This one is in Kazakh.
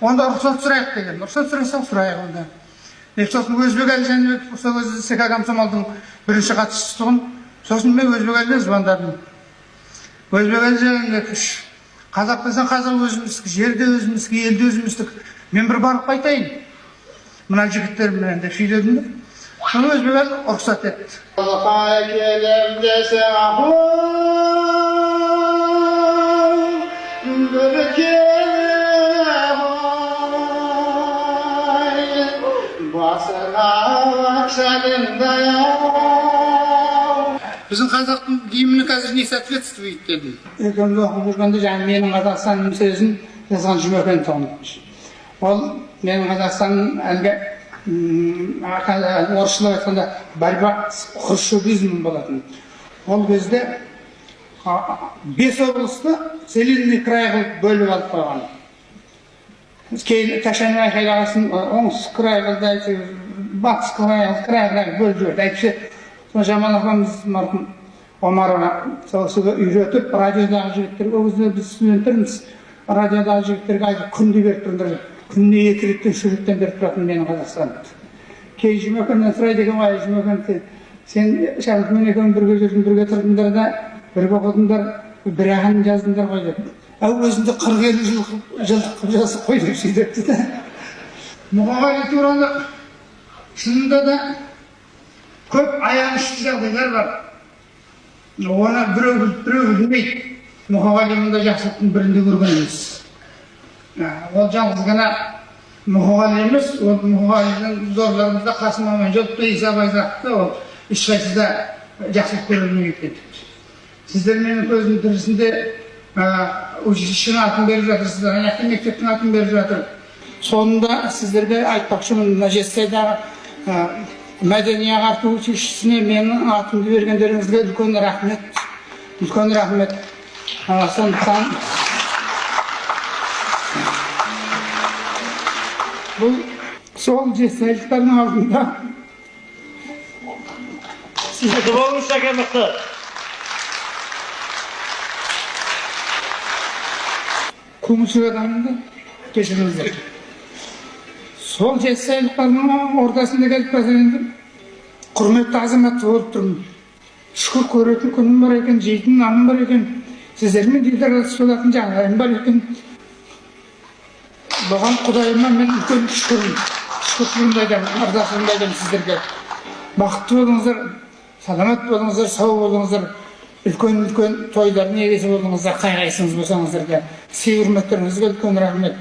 Онда рұқсат сұрайық деген. Рұқсат сұрасақ сұрайық онда. Сосын Өзбек Әлі Жәнібеков, сол өзі СК комсомолдың бірінші қатысшысы тұғын. Сосын мен Өзбек Әліге звондадым. Өзбек Әлі Жәнібеков, қазақ десең қазақ өзіміздікі, жерде өзіміздікі, елде өзіміздікі. Мен бір барып қайтайын. Мына жігіттеріммен деп сөйледім. Соны Өзбек Әлі рұқсат етті. Біздің қазақтың гимні қазір не соответствует деді. Екеуміз оқып жүргенде жаңа менің Қазақстаным сөзін жазған Жұмекен Тоғынбаев. Ол менің Қазақстаным әлгі орысшылап айтқанда борьба с хрущевизмом болатын. Ол кезде 5 облысты целинный край қылып бөліп алып қойған. Кейін Ташайнай айқайлағасын оңтүстік край қылды, батыс край бөліп жіберді. Әйтпесе Жамал ағамыз марқұм Омарова соғысуға үйретіп, радиодағы жігіттерге, ол кезде біз студенттерміз, радиодағы жігіттерге айтып күнде беріп тұрыңдар, күнде 2 реттен 3 реттен беріп тұратын менің Қазақстанымды. Кей Жұмекеннен сұрайды екен, ай Жұмекен, сен Шәріпмен екеуің бірге жүрдің, бірге тұрдыңдар да, бірге оқыдыңдар, бір ағын жаздыңдар ғой деп. Өзінде 40-50 жылдық қып жазып қой деп сөйдепті да. Мұқағали туралы шынында да көп аянышты жағдайлар бар. Оны біреу білмейді. Мұқағали мұнда жақсылықтың бірінде көрген емес. Ол жалғыз ғана Мұқағали емес, ол Мұқағалидың зорларымызда Қасым Аманжолов, Иса Байзақовты ол ешқайсыда жақсылық көрілмей кетті. Сіздер менің көзім тірісінде училищенің атын беріп жатырсыздар, аяқты мектептің атын беріп жатыр. Сонында сіздерге айтпақшымын, мына Жетісайдағы Мәдени ағарту училищесіне менің атымды бергендеріңізге үлкен рахмет. Үлкен рахмет. Сондықтан бұл сол жетісайлықтардың алдында Құтты болыңыз, Шәкен мықты. көңілсіз адамды кешіріңіздер. Сол жетісайлықтардың ортасында келіп қазір құрметті азамат болып тұрмын. Шүкір көретін күнім бар екен, жейтін наным бар екен, сіздермен дидараласып болатын жағдайым бар екен. Бұған Құдайыма мен үлкен шүкірлігімді айтамын, ырзашылығымды айтамын сіздерге. Бақытты болыңыздар, саламат болыңыздар, сау болыңыздар, үлкен тойлардың егесі болыңыздар, қай-қайсыңыз болсаңыздар да. Сый-құрметтеріңізге үлкен рахмет.